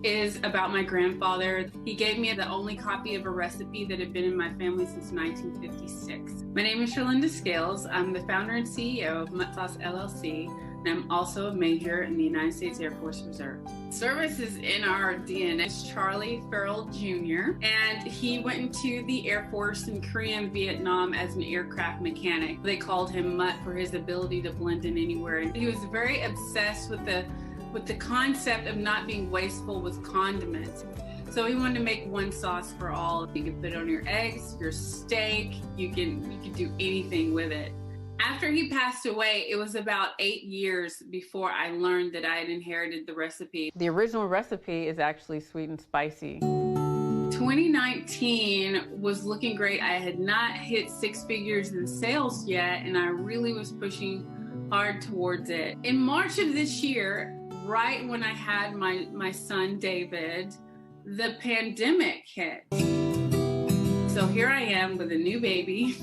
is about my grandfather. He gave me the only copy of a recipe that had been in my family since 1956. My name is Charlynda Scales. I'm the founder and CEO of Mutt LLC, and I'm also a major in the United States Air Force Reserve. Service is in our DNA. It's Charlie Farrell Jr., and he went into the Air Force in Korea and Vietnam as an aircraft mechanic. They called him Mutt for his ability to blend in anywhere. And he was very obsessed with the concept of not being wasteful with condiments. So he wanted to make one sauce for all. You can put it on your eggs, your steak, you can do anything with it. After he passed away, it was about 8 years before I learned that I had inherited the recipe. The original recipe is actually sweet and spicy. 2019 was looking great. I had not hit 6 figures in sales yet, and I really was pushing hard towards it. In March of this year, right when I had my son David, the pandemic hit. So here I am with a new baby,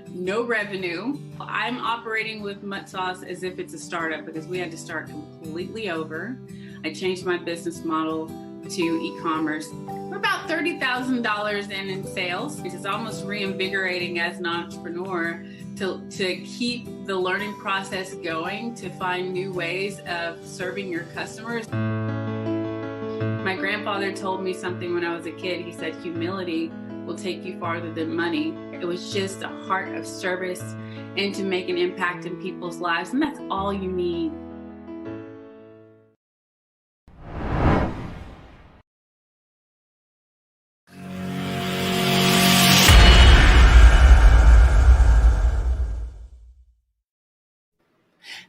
no revenue. I'm operating with Mutt Sauce as if it's a startup because we had to start completely over. I changed my business model to e-commerce. We're about $30,000 in sales. It's almost reinvigorating as an entrepreneur to keep the learning process going, to find new ways of serving your customers. My grandfather told me something when I was a kid. He said, humility will take you farther than money. It was just a heart of service and to make an impact in people's lives, and that's all you need.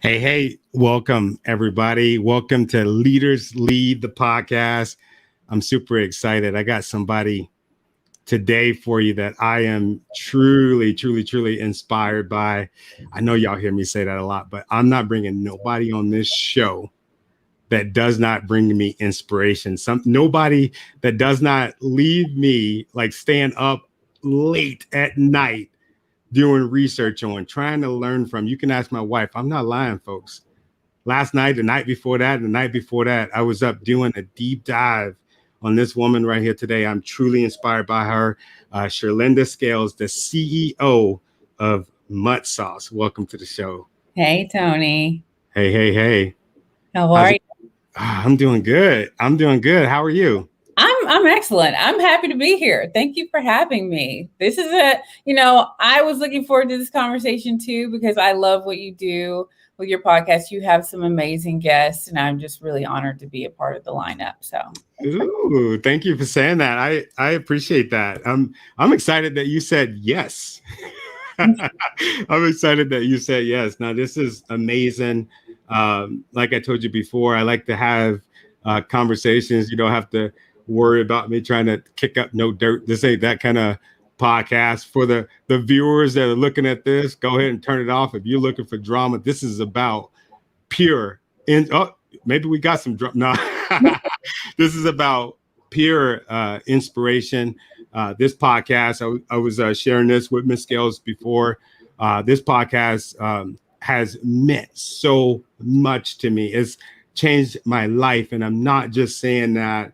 Hey, welcome everybody. Welcome to Leaders Lead, the podcast. I'm super excited. I got somebody today for you that I am truly inspired by. I know y'all hear me say that a lot, but I'm not bringing nobody on this show that does not bring me inspiration. Nobody that does not leave me like staying up late at night doing research on, trying to learn from. You can ask my wife. I'm not lying, folks. Last night, the night before that, and the night before that, I was up doing a deep dive on this woman right here today. I'm truly inspired by her. Charlynda Scales, the CEO of Mutt Sauce. Welcome to the show. Hey, Tony. Hey. How are you? I'm doing good. How are you? I'm excellent. I'm happy to be here. Thank you for having me. This is I was looking forward to this conversation too, because I love what you do with your podcast. You have some amazing guests, and I'm just really honored to be a part of the lineup. So, ooh, thank you for saying that. I appreciate that. I'm excited that you said yes. I'm excited that you said yes. Now, this is amazing. Like I told you before, I like to have conversations. You don't have to worry about me trying to kick up no dirt. This ain't that kind of podcast. For the viewers that are looking at this, go ahead and turn it off. If you're looking for drama, this is about pure. Maybe we got some drama. No, this is about pure inspiration. This podcast, I was sharing this with Ms. Scales before. This podcast has meant so much to me. It's changed my life, and I'm not just saying that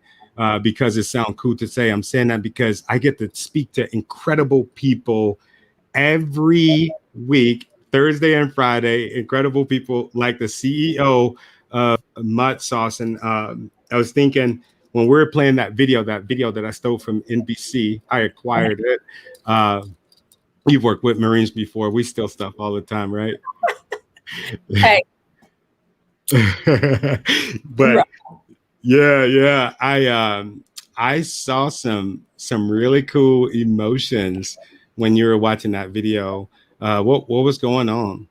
because it sounds cool to say. I'm saying that because I get to speak to incredible people every week, Thursday and Friday, incredible people like the CEO of Mutt Sauce. And I was thinking when we were playing that video that I stole from NBC, I acquired it. You've worked with Marines before. We steal stuff all the time, right? Hey. But yeah. I saw some really cool emotions when you were watching that video. What was going on?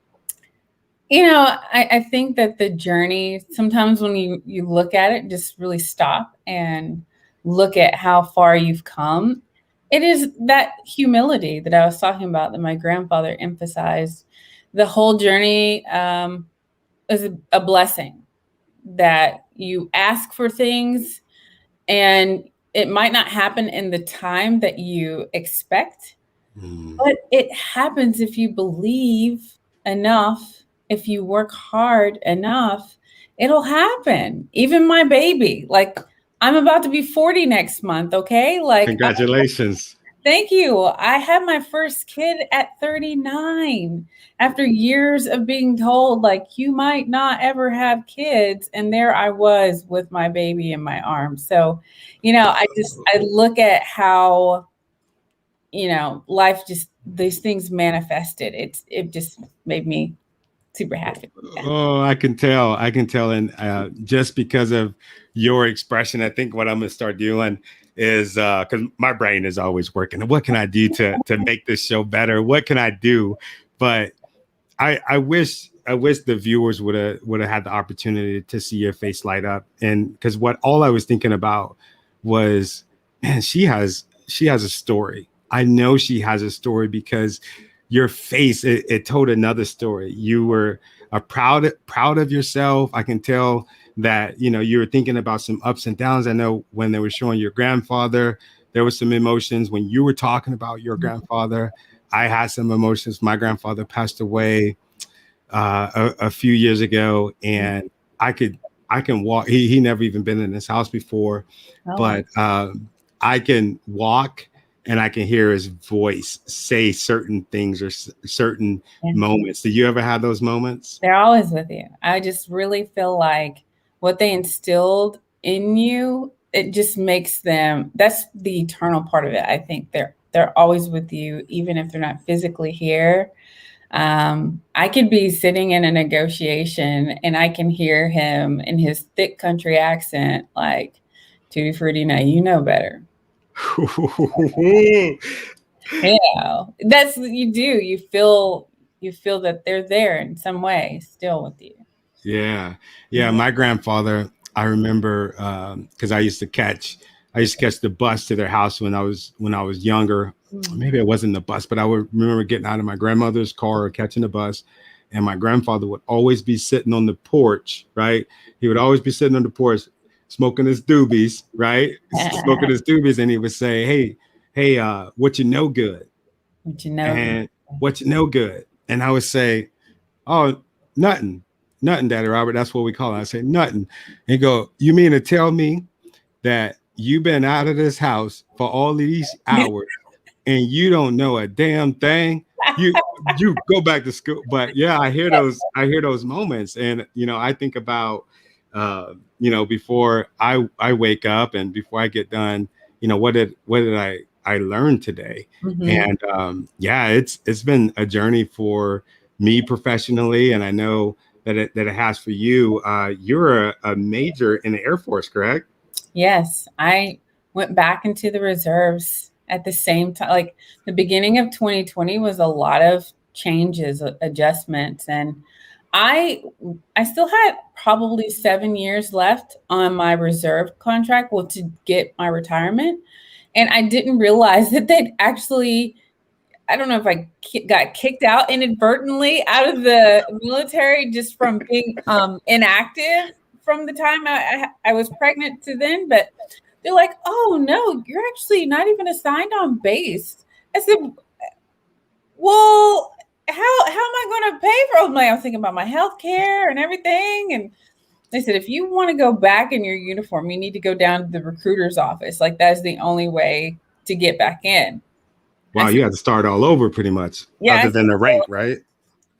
I think that the journey, sometimes when you look at it, just really stop and look at how far you've come. It is that humility that I was talking about that my grandfather emphasized. The whole journey is a blessing, that you ask for things and it might not happen in the time that you expect, but it happens if you believe enough, if you work hard enough, it'll happen. Even my baby, like I'm about to be 40 next month. Okay. Like, Congratulations. thank you. I had my first kid at 39 after years of being told, like, you might not ever have kids. And there I was with my baby in my arms. So, I look at how, life just, these things manifested. It just made me super happy. Oh, I can tell. And just because of your expression, I think what I'm going to start doing is because my brain is always working. What can I do to make this show better? What can I do? But I wish the viewers would have had the opportunity to see your face light up. And because all I was thinking about was, man, she has a story. I know she has a story because your face, it told another story. You were proud of yourself. I can tell that, you were thinking about some ups and downs. I know when they were showing your grandfather, there was some emotions. When you were talking about your grandfather, I had some emotions. My grandfather passed away a few years ago, and I can walk. He never even been in this house before, but I can walk and I can hear his voice say certain things or certain moments. Did you ever have those moments? They're always with you. I just really feel like what they instilled in you, it just makes them, that's the eternal part of it. I think they're always with you, even if they're not physically here. I could be sitting in a negotiation and I can hear him in his thick country accent, like, Tutti Frutti, now you know better. That's what you do. You feel that they're there in some way still with you. Yeah. My grandfather, I remember because I used to catch the bus to their house when I was younger. Maybe it wasn't the bus, but I would remember getting out of my grandmother's car or catching the bus. And my grandfather would always be sitting on the porch, right? He would always be sitting on the porch, smoking his doobies, right? Smoking his doobies. And he would say, hey, what you know good? What you know and what you know good? And I would say, oh, nothing, Daddy Robert. That's what we call it. I say, nothing. And he go, you mean to tell me that you've been out of this house for all these hours and you don't know a damn thing? You go back to school. But yeah, I hear those moments. And, I think about, before I wake up and before I get done, what did I learned today? And it's been a journey for me professionally. And I know that it has for you. You're a major in the Air Force, correct? Yes, I went back into the reserves at the same time. Like, the beginning of 2020 was a lot of changes, adjustments, and I still had probably 7 years left on my reserve contract, to get my retirement. And I didn't realize that they'd actually, I don't know if I got kicked out inadvertently out of the military just from being inactive from the time I was pregnant to then. But they're like, oh, no, you're actually not even assigned on base. I said, well, how am I going to pay for all my, I was thinking about my health care and everything. And they said, if you want to go back in your uniform, you need to go down to the recruiter's office. Like, that's the only way to get back in. Wow, you had to start all over pretty much, other than the rank, right?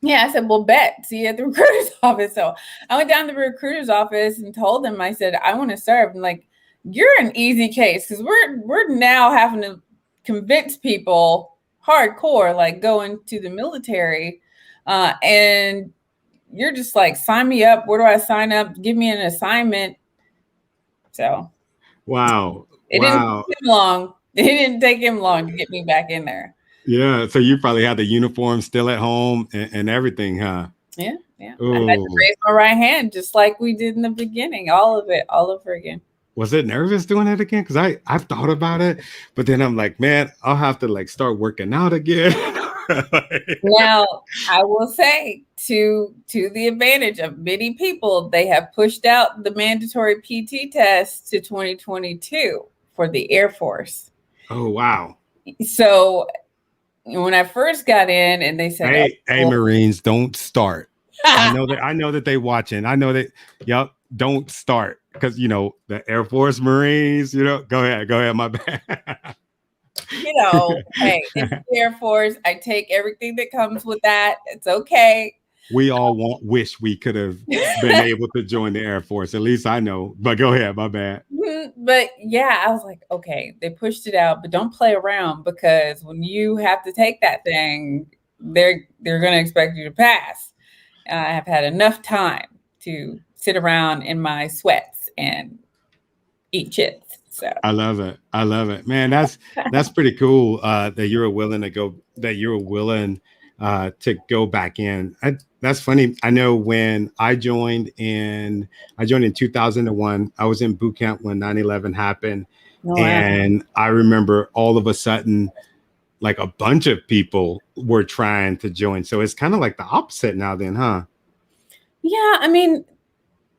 Yeah, I said, well, bet. See you at the recruiter's office. So I went down to the recruiter's office and told them, I said, I want to serve. And like, you're an easy case because we're now having to convince people hardcore, like, going to the military. And you're just like, sign me up. Where do I sign up? Give me an assignment. So wow. It didn't take him long. It didn't take him long to get me back in there. Yeah. So you probably had the uniform still at home and everything, huh? Yeah. Ooh. I had to raise my right hand just like we did in the beginning. All of it, all over again. Was it nervous doing it again? Because I've thought about it, but then I'm like, man, I'll have to like start working out again. Now, I will say, to the advantage of many people, they have pushed out the mandatory PT test to 2022 for the Air Force. Oh, wow. So when I first got in and they said, hey, Marines, don't start. I know that they watching. I know that. Yep. don't start because the Air Force, Marines. Go ahead. My bad. Hey, it's the Air Force. I take everything that comes with that. It's okay. We all wish we could have been able to join the Air Force. At least I know. But go ahead, my bad. But yeah, I was like, okay, they pushed it out, but don't play around, because when you have to take that thing, they're going to expect you to pass. I have had enough time to sit around in my sweats and eat chips. So I love it, man. That's pretty cool that you were willing to go. That you were willing to go back in. That's funny. I know when I joined in 2001. I was in boot camp when 9/11 happened, and I remember all of a sudden, like a bunch of people were trying to join. So it's kind of like the opposite now, then, huh? Yeah, I mean,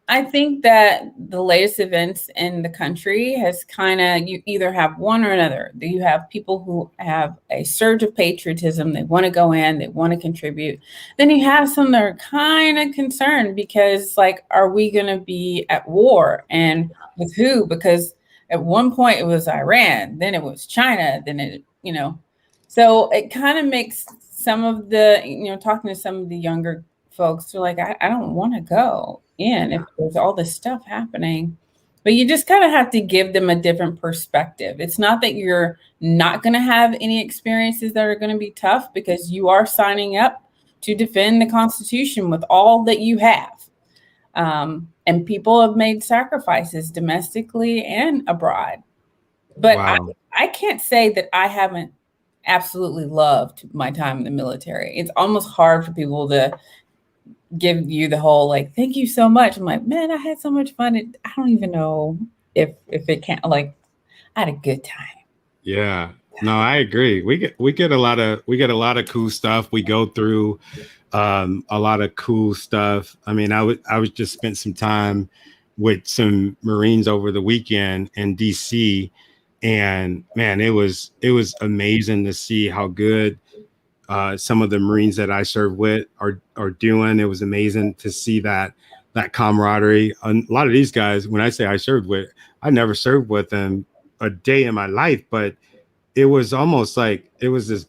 I think that the latest events in the country has you either have one or another. You have people who have a surge of patriotism. They want to go in, they want to contribute. Then you have some that are kind of concerned because, like, are we going to be at war, and with who? Because at one point it was Iran, then it was China, then it, so it kind of makes some of the, talking to some of the younger folks, they're like, I don't want to go in if there's all this stuff happening. But you just kind of have to give them a different perspective. It's not that you're not going to have any experiences that are going to be tough, because you are signing up to defend the Constitution with all that you have. And people have made sacrifices domestically and abroad. But wow. I can't say that I haven't absolutely loved my time in the military. It's almost hard for people to give you the whole, like, thank you so much. I'm like, man, I had so much fun. I don't even know if it can't, like, I had a good time. Yeah, no, I agree. We get a lot of cool stuff. We go through a lot of cool stuff. I mean, I was just spent some time with some Marines over the weekend in DC, and man, it was amazing to see how good some of the Marines that I served with are doing. It was amazing to see that camaraderie. A lot of these guys, when I say I served with, I never served with them a day in my life, but it was almost like it was this,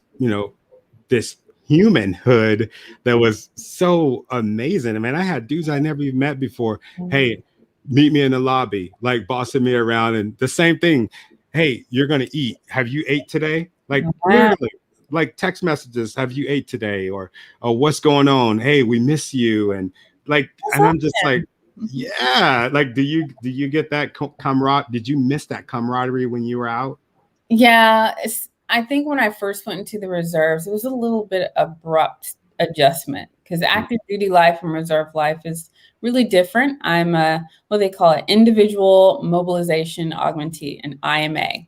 this humanhood that was so amazing. I mean, I had dudes I never even met before. Mm-hmm. Hey, meet me in the lobby, like bossing me around, and the same thing. Hey, you're going to eat. Have you ate today? Like, literally, like text messages. Have you ate today? Or what's going on? Hey, we miss you. And like, and I'm just like, yeah. Like, do you get that camaraderie? Did you miss that camaraderie when you were out? Yeah. I think when I first went into the reserves, it was a little bit abrupt adjustment, because active duty life and reserve life is really different. I'm what they call it, individual mobilization augmentee, an IMA.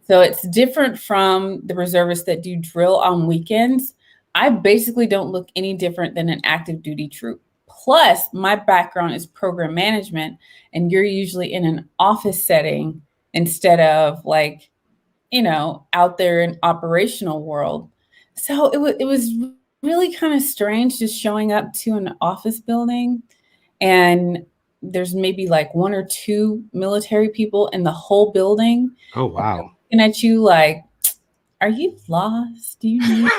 So it's different from the reservists that do drill on weekends. I basically don't look any different than an active duty troop. Plus, my background is program management, and you're usually in an office setting instead of, like, out there in operational world. So it was really kind of strange just showing up to an office building, and there's maybe like one or two military people in the whole building. Oh, wow. Looking at you like, are you lost? Do you need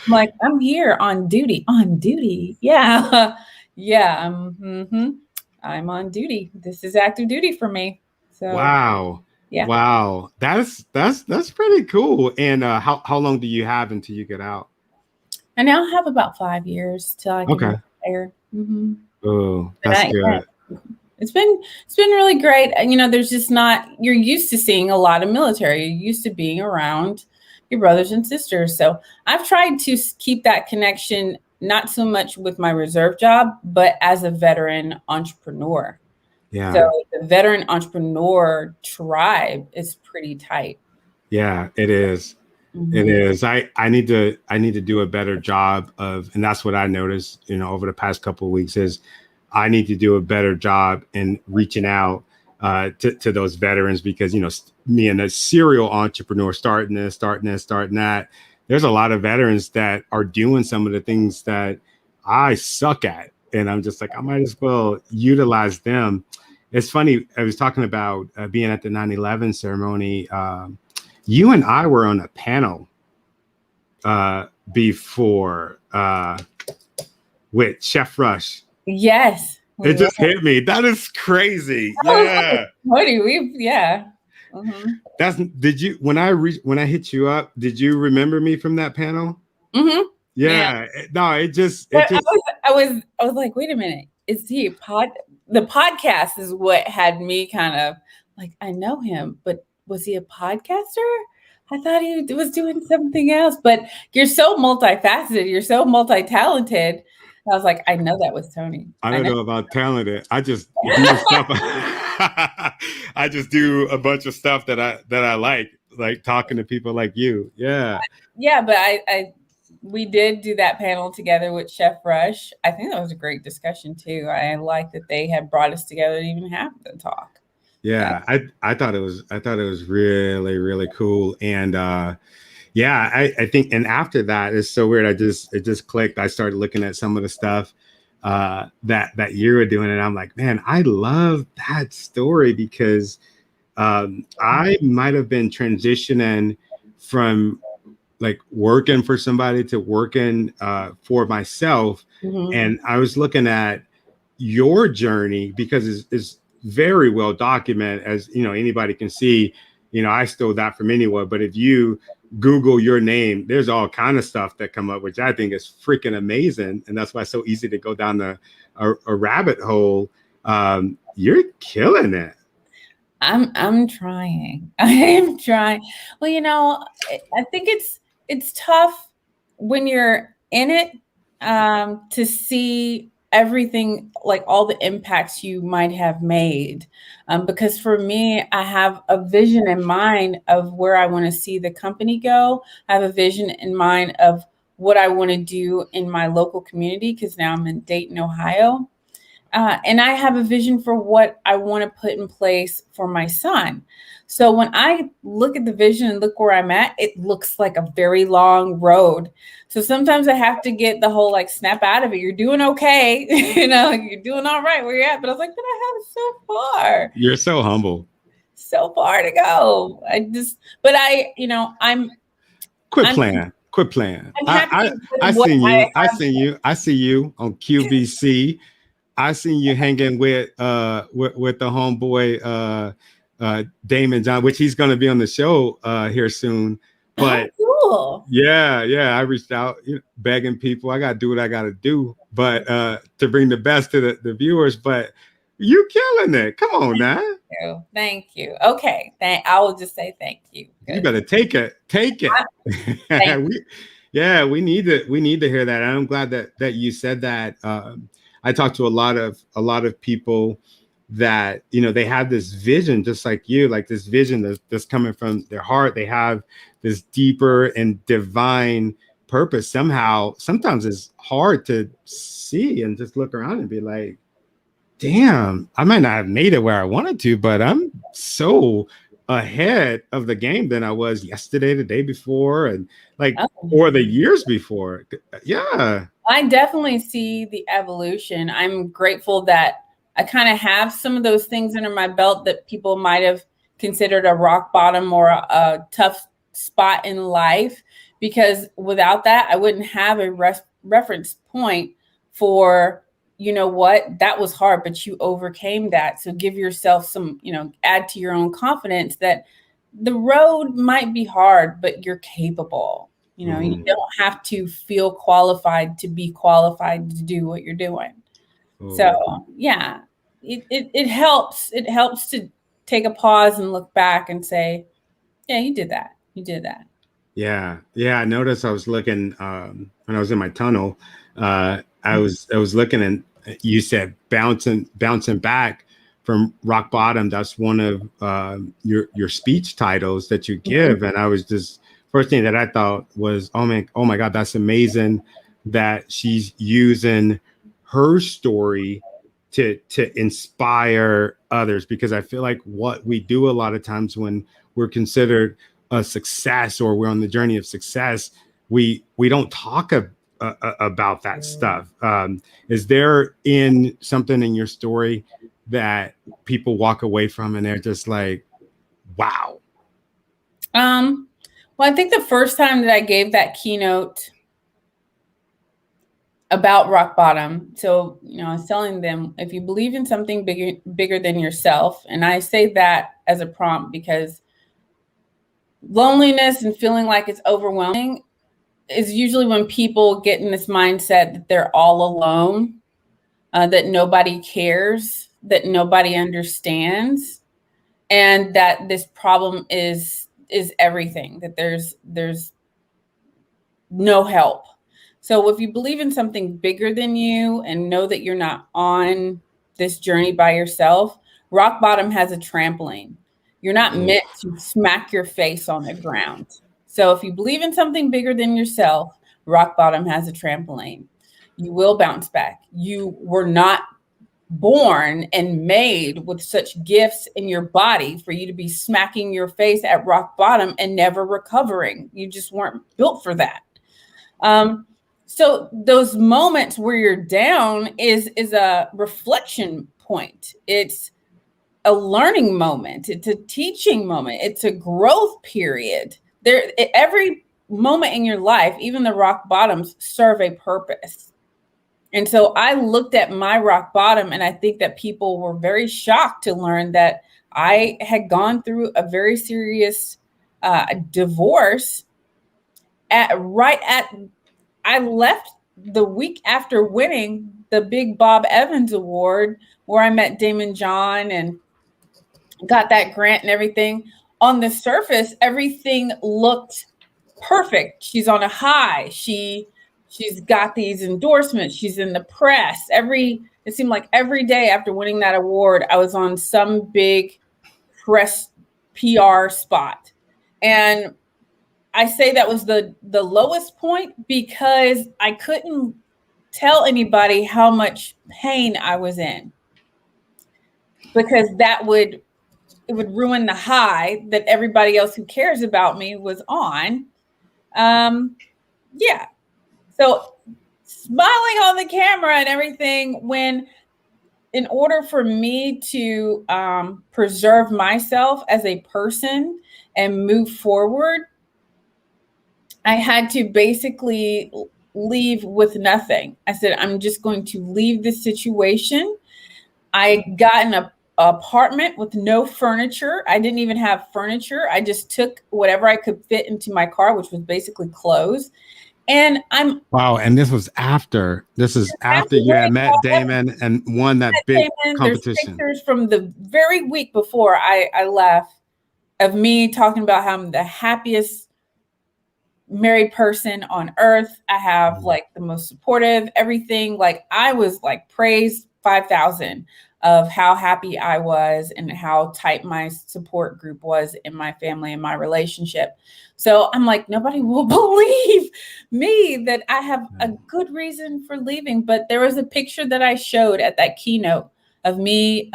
I'm like, I'm here on duty. On duty. Yeah. Yeah. I'm on duty. This is active duty for me. So wow. Yeah. Wow. That's pretty cool. And how long do you have until you get out? I now have about 5 years till I can retire. Mm-hmm. Oh, that's good. Yeah. It's been really great. And, there's just you're used to seeing a lot of military. You're used to being around your brothers and sisters. So I've tried to keep that connection, not so much with my reserve job, but as a veteran entrepreneur. Yeah. So the veteran entrepreneur tribe is pretty tight. Yeah, it is. Mm-hmm. It is. I need to do a better job of, and that's what I noticed, over the past couple of weeks, is I need to do a better job in reaching out to those veterans, because, me and a serial entrepreneur starting this, starting that, there's a lot of veterans that are doing some of the things that I suck at. and I'm just like, I might as well utilize them. It's funny. I was talking about being at the 9/11 ceremony. You and I were on a panel before with Chef Rush. Yes. It just hit me. That is crazy. Yeah. Yeah. Mm-hmm. Did you, when I hit you up, did you remember me from that panel? Mm-hmm. Yeah. No, I was like, wait a minute. Is he the podcast is what had me kind of like, I know him, but was he a podcaster? I thought he was doing something else, but you're so multifaceted. You're so multi-talented. I was like, I know that was Tony. I don't know about talented. I just do stuff. I just do a bunch of stuff that I like talking to people like you. Yeah. Yeah, but we did do that panel together with Chef Rush. I think that was a great discussion too. I like that they had brought us together to even have the talk. Yeah, I thought it was really, really cool. And yeah, I think, and after that, it's so weird. It just clicked. I started looking at some of the stuff that you were doing, and I'm like, man, I love that story because I might have been transitioning from like working for somebody to working for myself. Mm-hmm. And I was looking at your journey because it's very well documented, as you know, anybody can see. You know, I stole that from anyone, but if you Google your name, there's all kind of stuff that come up, which I think is freaking amazing. And that's why it's so easy to go down a rabbit hole. You're killing it. I'm trying. I am trying. Well, you know, I think it's tough when you're in it to see everything, like all the impacts you might have made. Because for me, I have a vision in mind of where I want to see the company go. I have a vision in mind of what I want to do in my local community, because now I'm in Dayton, Ohio. And I have a vision for what I want to put in place for my son. So when I look at the vision and look where I'm at, it looks like a very long road. So sometimes I have to get the whole like snap out of it. You're doing okay. You know, you're doing all right where you're at. But I was like, but I have so far. You're so humble. So far to go. Quit playing. I see you on QVC. I seen you hanging with the homeboy Damon John, which he's going to be on the show here soon. But cool. Yeah, I reached out, begging people. I got to do what I got to do, but to bring the best to the viewers. But you killing it. Come on now. Thank you. Okay, I will just say thank you. Good. You better take it. We need to hear that. I'm glad that you said that. I talked to a lot of people that, they have this vision, just like you, like this vision that's coming from their heart. They have this deeper and divine purpose. Sometimes it's hard to see and just look around and be like, damn, I might not have made it where I wanted to, but I'm so ahead of the game than I was yesterday, the day before, and or the years before. Yeah. I definitely see the evolution. I'm grateful that I kind of have some of those things under my belt that people might have considered a rock bottom or a tough spot in life, because without that, I wouldn't have a reference point for, that was hard, but you overcame that. So give yourself some, add to your own confidence that the road might be hard, but you're capable. You don't have to feel qualified to be qualified to do what you're doing. So yeah, it helps. It helps to take a pause and look back and say, yeah, you did that. You did that. Yeah. I noticed I was looking when I was in my tunnel. I was looking, and you said bouncing back from rock bottom. That's one of your speech titles that you give, and I was just. First thing that I thought was, oh my God, that's amazing that she's using her story to inspire others, because I feel like what we do a lot of times when we're considered a success or we're on the journey of success, we don't talk about that stuff. Is there something in your story that people walk away from and they're just like, wow? Well, I think the first time that I gave that keynote about rock bottom. So, I was telling them, if you believe in something bigger than yourself, and I say that as a prompt because loneliness and feeling like it's overwhelming is usually when people get in this mindset that they're all alone, that nobody cares, that nobody understands, and that this problem is everything, that there's no help. So if you believe in something bigger than you and know that you're not on this journey by yourself, rock bottom has a trampoline. You're not meant to smack your face on the ground. So if you believe in something bigger than yourself, rock bottom has a trampoline. You will bounce back. You were not born and made with such gifts in your body for you to be smacking your face at rock bottom and never recovering. You just weren't built for that. So those moments where you're down is a reflection point. It's a learning moment. It's a teaching moment. It's a growth period. Every moment in your life, even the rock bottoms, serve a purpose. And so I looked at my rock bottom, and I think that people were very shocked to learn that I had gone through a very serious divorce. I left the week after winning the big Bob Evans Award, where I met Damon John and got that grant and everything. On the surface, everything looked perfect. She's on a high. She's got these endorsements. She's in the press. It seemed like every day after winning that award, I was on some big press PR spot. And I say that was the lowest point because I couldn't tell anybody how much pain I was in, because it would ruin the high that everybody else who cares about me was on. Yeah. So smiling on the camera and everything, when in order for me to preserve myself as a person and move forward, I had to basically leave with nothing. I said, I'm just going to leave this situation. I got an apartment with no furniture. I didn't even have furniture. I just took whatever I could fit into my car, which was basically clothes. And wow. And this is after you had met Damon and won that big competition. There's pictures from the very week before I left of me talking about how I'm the happiest married person on earth. I have like the most supportive, everything. Like I was like praised 5,000 of how happy I was and how tight my support group was in my family and my relationship. So I'm like, nobody will believe me that I have a good reason for leaving. But there was a picture that I showed at that keynote of me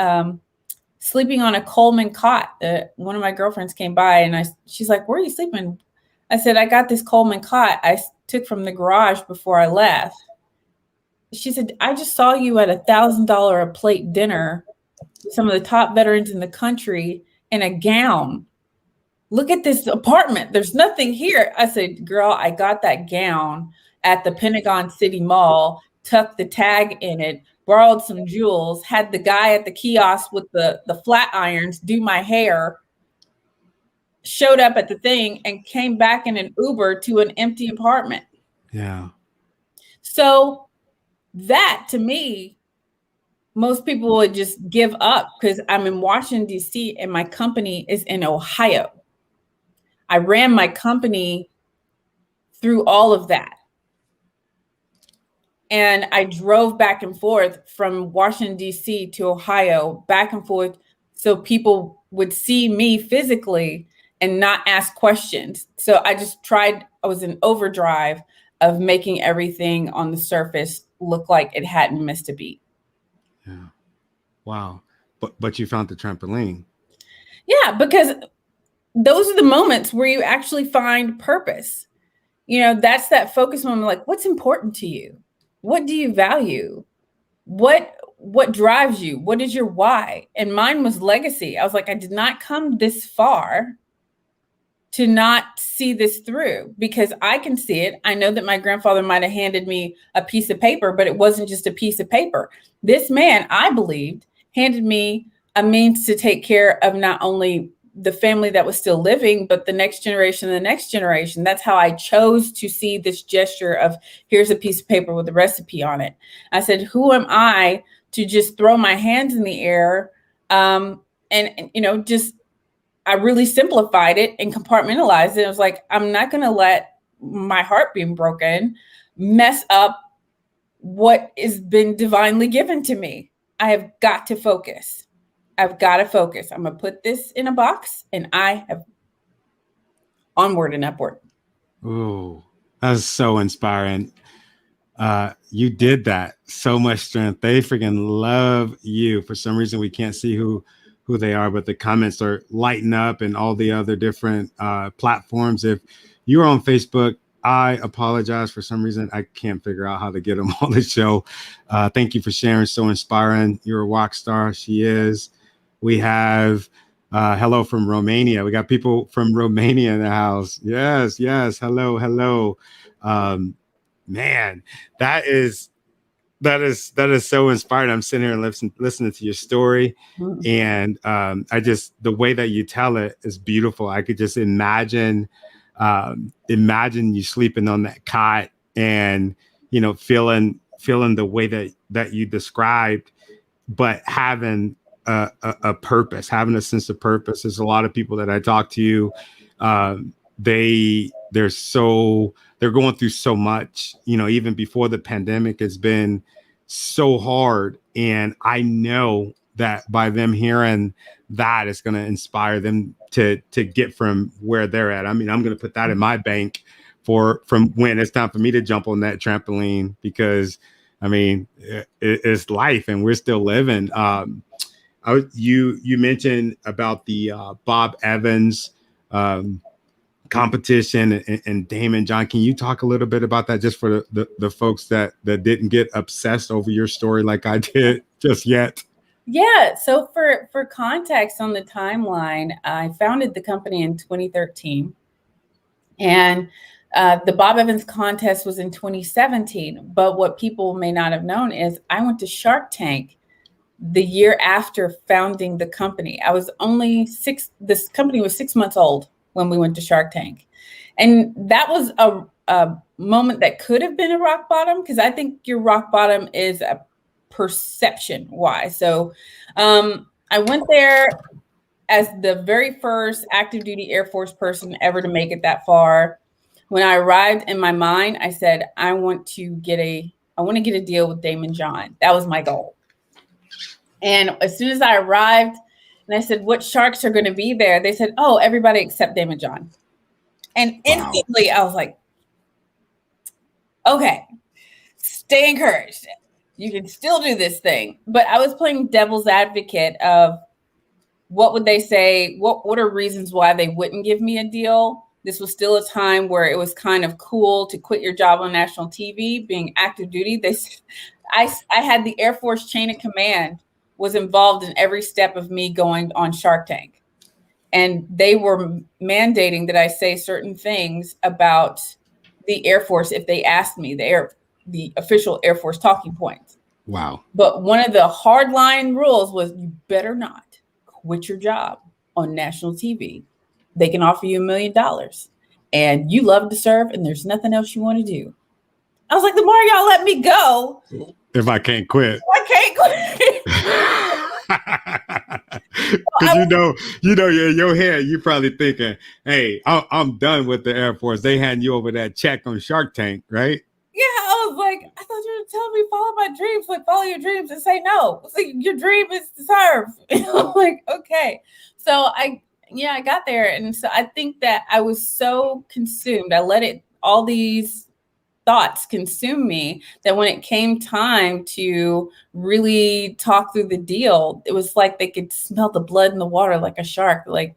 sleeping on a Coleman cot. One of my girlfriends came by and she's like, where are you sleeping? I said, I got this Coleman cot I took from the garage before I left. She said, I just saw you at $1,000 a plate dinner, some of the top veterans in the country, in a gown. Look at this apartment. There's nothing here. I said, girl, I got that gown at the Pentagon City Mall, tucked the tag in it, borrowed some jewels, had the guy at the kiosk with the flat irons do my hair, showed up at the thing and came back in an Uber to an empty apartment. Yeah. So that, to me, most people would just give up because I'm in Washington, D.C. and my company is in Ohio. I ran my company through all of that. And I drove back and forth from Washington, D.C. to Ohio, back and forth, so people would see me physically and not ask questions. So I was in overdrive of making everything on the surface look like it hadn't missed a beat. Yeah. Wow. But you found the trampoline. Yeah, because those are the moments where you actually find purpose. that's that focus moment. Like, what's important to you? What do you value? What drives you? What is your why? And mine was legacy. I was like, I did not come this far to not see this through, because I can see it. I know that my grandfather might have handed me a piece of paper, but it wasn't just a piece of paper. This man, I believed, handed me a means to take care of not only the family that was still living, but the next generation and the next generation. That's how I chose to see this gesture of, here's a piece of paper with a recipe on it. I said, who am I to just throw my hands in the air? Just, I really simplified it and compartmentalized it. I was like, I'm not going to let my heart being broken mess up what has been divinely given to me. I have got to focus. I've got to focus. I'm going to put this in a box, and I have onward and upward. Ooh, that's so inspiring. You did that. So much strength. They freaking love you. For some reason, we can't see who they are, but the comments are lighting up, and all the other different platforms. If you're on Facebook, I apologize. For some reason, I can't figure out how to get them on the show. Thank you for sharing. So inspiring. You're a rock star. She is. We have hello from Romania. We got people from Romania in the house. Yes. Hello. Man, that is so inspiring. I'm sitting here and listening to your story. And the way that you tell it is beautiful. I could just imagine you sleeping on that cot and, feeling the way that you described, but having a purpose, having a sense of purpose. There's a lot of people that I talk to, they're going through so much, even before the pandemic has been so hard. And I know that by them hearing that, it's going to inspire them to get from where they're at. I mean, I'm going to put that in my bank from when it's time for me to jump on that trampoline, because I mean, it's life and we're still living. You mentioned about the Bob Evans competition and Damon John. Can you talk a little bit about that, just for the folks that didn't get obsessed over your story like I did just yet? Yeah. So for context on the timeline, I founded the company in 2013, and the Bob Evans contest was in 2017. But what people may not have known is I went to Shark Tank the year after founding the company. I was only this company was 6 months old when we went to Shark Tank. And that was a moment that could have been a rock bottom, because I think your rock bottom is a perception why. So I went there as the very first active duty Air Force person ever to make it that far. When I arrived, in my mind, I said, I want to get a deal with Damon John. That was my goal. And as soon as I arrived and I said, what sharks are going to be there? They said, oh, everybody except Damon John. And instantly I was like, okay, stay encouraged. You can still do this thing. But I was playing devil's advocate of what would they say? What are reasons why they wouldn't give me a deal? This was still a time where it was kind of cool to quit your job on national TV, being active duty. I had the Air Force chain of command was involved in every step of me going on Shark Tank. And they were mandating that I say certain things about the Air Force if they asked me, the official Air Force talking points. Wow. But one of the hardline rules was you better not quit your job on national TV. They can offer you $1 million and you love to serve and there's nothing else you want to do. I was like, the more y'all let me go. If I can't quit. I can't quit. Because in your head, you're probably thinking, hey, I'm done with the Air Force. They hand you over that check on Shark Tank, right? Yeah, I was like, I thought you were telling me follow my dreams. Like, follow your dreams and say no. It's like, your dream is to serve. I'm like, okay. So I got there. And so I think that I was so consumed. I let all these thoughts consume me that when it came time to really talk through the deal, it was like they could smell the blood in the water like a shark. Like,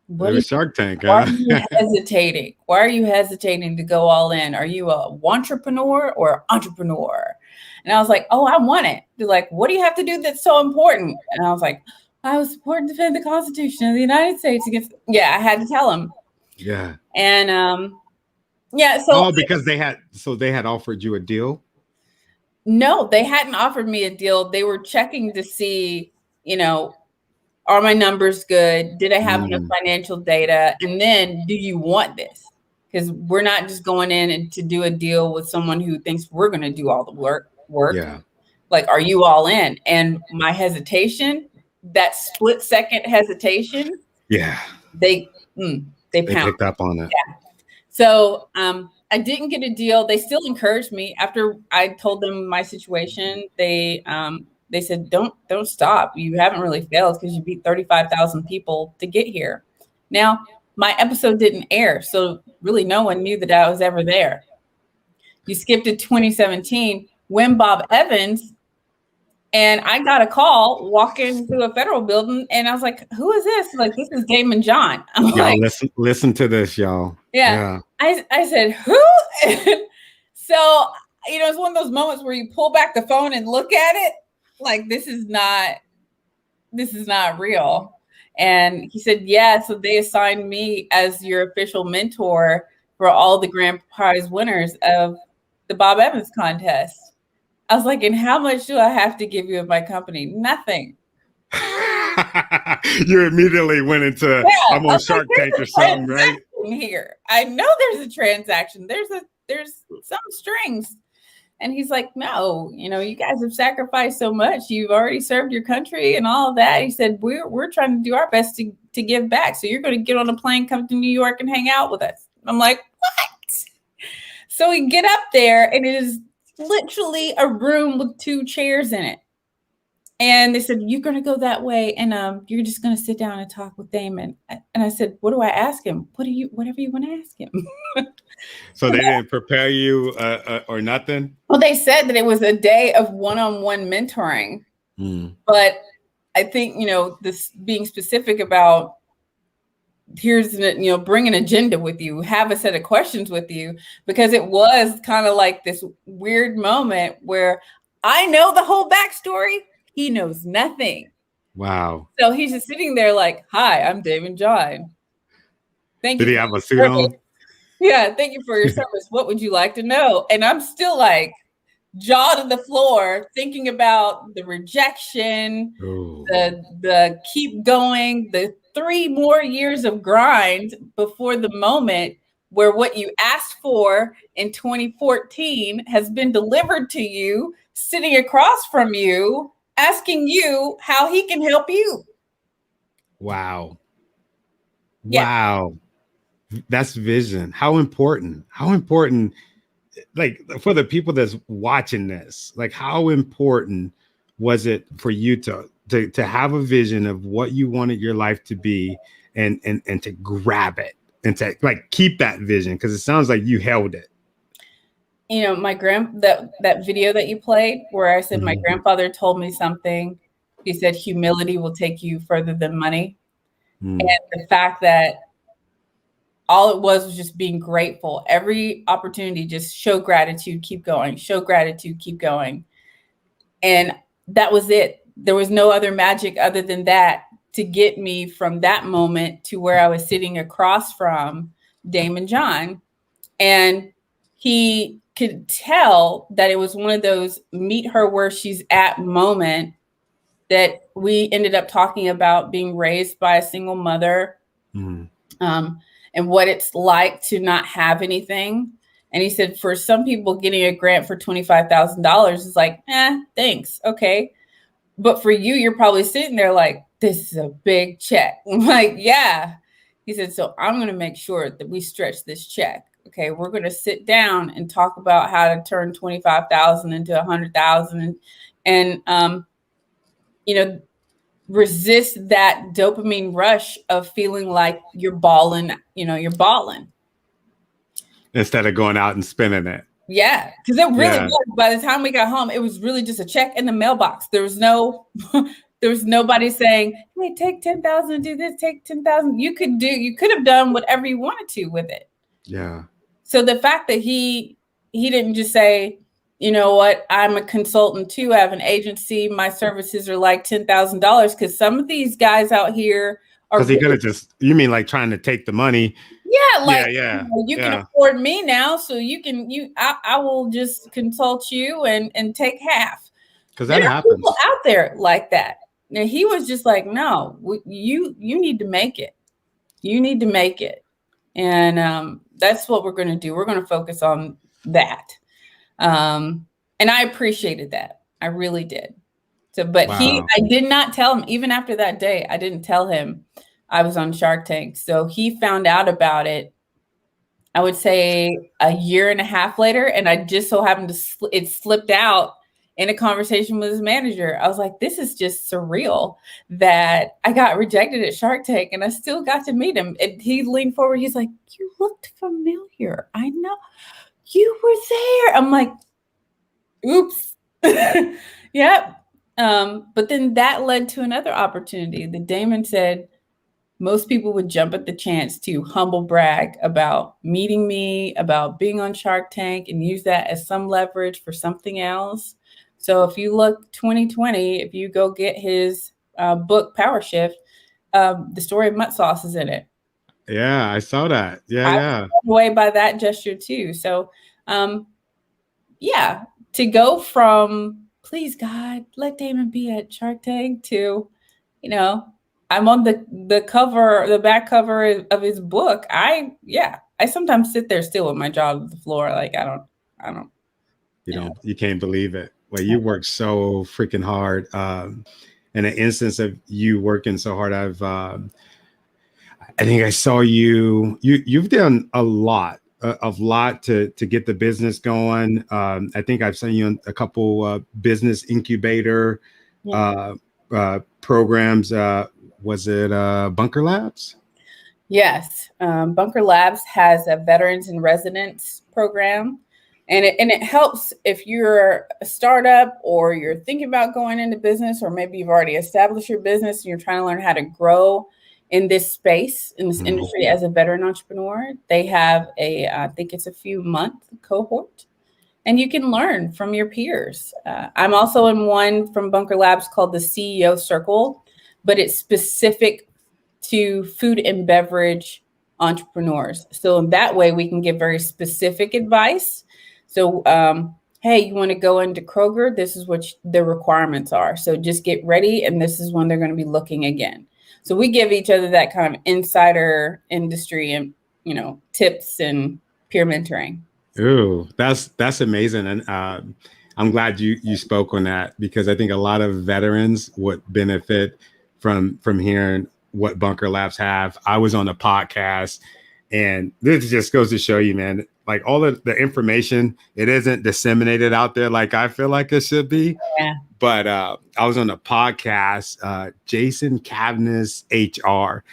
What It are was Shark Tank, Why huh? are you hesitating? Why are you hesitating to go all in? Are you a entrepreneur or entrepreneur? And I was like, oh, I want it. They're like, what do you have to do that's so important? And I was like, I was support and defend the Constitution of the United States against. Yeah, I had to tell them. Yeah. And yeah, so because they had offered you a deal. no, they hadn't offered me a deal. They were checking to see, are my numbers good? Did I have enough financial data? And then, do you want this? Because we're not just going in and to do a deal with someone who thinks we're going to do all the work. Yeah. Like, are you all in? And my hesitation, that split second hesitation. Yeah. They picked up on it. Yeah. So I didn't get a deal. They still encouraged me after I told them my situation. They said, don't stop. You haven't really failed because you beat 35,000 people to get here. Now, my episode didn't air, so really no one knew that I was ever there. You skipped to 2017 when Bob Evans, and I got a call walking through a federal building, and I was like, who is this? Like, this is Damon John. I'm y'all like, listen to this, y'all. Yeah. I said, who? So, it's one of those moments where you pull back the phone and look at it like, this is not real. And he said, yeah, so they assigned me as your official mentor for all the grand prize winners of the Bob Evans contest. I was like, and how much do I have to give you of my company? Nothing. You immediately went into, I'm on Shark Tank or something, right? Here, I know there's a transaction. There's some strings. And he's like, no, you guys have sacrificed so much. You've already served your country and all of that. He said, we're trying to do our best to give back. So you're going to get on a plane, come to New York and hang out with us. I'm like, what? So we get up there and it is literally a room with 2 chairs in it. And they said, you're going to go that way. And you're just going to sit down and talk with Damon. And I said, what do I ask him? Whatever you want to ask him. So they didn't prepare you or nothing? Well, they said that it was a day of one-on-one mentoring. But I think, this being specific about here's, bring an agenda with you, have a set of questions with you, because it was kind of like this weird moment where I know the whole backstory. He knows nothing. Wow. So he's just sitting there like, hi, I'm Damon John. Thank you. Did he have a suit on? Yeah, thank you for your service. What would you like to know? And I'm still like jaw to the floor thinking about the rejection, the keep going, the 3 more years of grind before the moment where what you asked for in 2014 has been delivered to you, sitting across from you, asking you how he can help you. Wow. Yeah. Wow. That's vision. How important, like for the people that's watching this, like how important was it for you to have a vision of what you wanted your life to be and to grab it and to like keep that vision? Because it sounds like you held it. My that video that you played where I said my grandfather told me something. He said humility will take you further than money. And the fact that all it was just being grateful. Every opportunity, just show gratitude, keep going, show gratitude, keep going. And that was it. There was no other magic other than that to get me from that moment to where I was sitting across from Damon John. And he could tell that it was one of those meet her where she's at moment that we ended up talking about being raised by a single mother. And what it's like to not have anything. And he said, for some people, getting a grant for $25,000 is like, thanks. Okay. But for you, you're probably sitting there like, this is a big check. I'm like, yeah. He said, so I'm going to make sure that we stretch this check. Okay. We're going to sit down and talk about how to turn 25,000 into 100,000 and resist that dopamine rush of feeling like you're balling, Instead of going out and spending it. Yeah. Because it really was. By the time we got home, it was really just a check in the mailbox. There was no There was nobody saying, hey, take 10,000, do this, take 10,000. You could have done whatever you wanted to with it. Yeah. So the fact that he didn't just say, you know what, I'm a consultant too, I have an agency, my services are like $10,000, because some of these guys out here are. Because he could have just, you mean like trying to take the money? Yeah, like yeah. You can afford me now, so I will just consult you and take half. Because that happens. People out there like that. Now he was just like, no, you need to make it. You need to make it. And that's what we're going to do. We're going to focus on that. And I appreciated that. I really did. So, but Wow. I did not tell him, even after that day, I didn't tell him I was on Shark Tank. So he found out about it, I would say a year and a half later. And I just so happened to, it slipped out in a conversation with his manager. I was like, this is just surreal that I got rejected at Shark Tank and I still got to meet him. And he leaned forward. He's like, you looked familiar. I know you were there. I'm like, oops. Yep. But then that led to another opportunity. The Damon said most people would jump at the chance to humble brag about meeting me, about being on Shark Tank, and use that as some leverage for something else. So if you look 2020, if you go get his book, Power Shift, the story of Mutt sauce is in it. Yeah, I saw that. Yeah. I was blown away by that gesture too. So, yeah, to go from please God, let Damon be at Shark Tank to, you know, I'm on the cover, the back cover of his book. I sometimes sit there still with my jaw on the floor, like I don't. You can't believe it. Well, you work so freaking hard. In an instance of you working so hard, I think I saw you've done a lot to get the business going. I think I've seen you in a couple business incubator programs. Was it Bunker Labs? Yes. Bunker Labs has a veterans in residence program. And it helps if you're a startup or you're thinking about going into business, or maybe you've already established your business and you're trying to learn how to grow in this space, in this industry as a veteran entrepreneur. They have I think it's a few month cohort, and you can learn from your peers. I'm also in one from Bunker Labs called the CEO Circle, but it's specific to food and beverage entrepreneurs. So in that way, we can give very specific advice. So, hey, you want to go into Kroger? This is what the requirements are. So just get ready. And this is when they're going to be looking again. So we give each other that kind of insider industry and, tips and peer mentoring. Ooh, that's amazing. And I'm glad you spoke on that, because I think a lot of veterans would benefit from hearing what Bunker Labs have. I was on a podcast, and this just goes to show you, man, like all of the information, it isn't disseminated out there like I feel like it should be. Yeah. But I was on a podcast, Jason Cavness HR,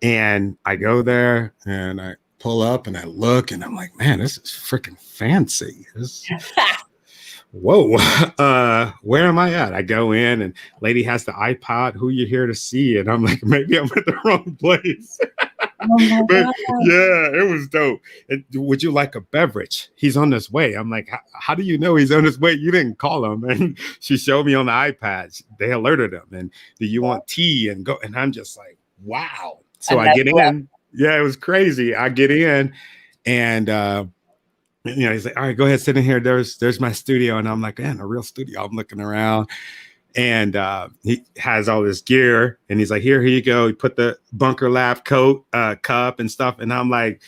and I go there and I pull up and I look and I'm like, man, this is freaking fancy. Whoa, where am I at? I go in and lady has the iPod, who you here to see? And I'm like, maybe I'm at the wrong place. Oh but yeah, it was dope. Would you like a beverage? He's on his way. I'm like, how do you know he's on his way? You didn't call him. And she showed me on the iPad. They alerted him. And do you want tea? And go. And I'm just like, wow. So I get in. Yeah, it was crazy. I get in and he's like, all right, go ahead, sit in here. There's my studio. And I'm like, man, a real studio. I'm looking around. And he has all this gear, and he's like, here you go. He put the Bunker Lab coat, cup and stuff. And I'm like,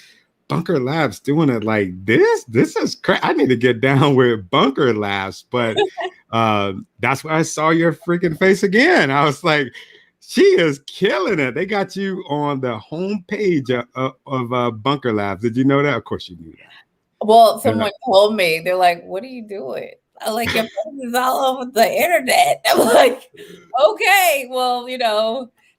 Bunker Labs doing it like this? This is crazy. I need to get down with Bunker Labs. But that's why I saw your freaking face again. I was like, she is killing it. They got you on the homepage of Bunker Labs. Did you know that? Of course you knew that. Well, someone told me, they're like, what are you doing? I'm like, your face is all over the internet. I'm like, okay, well,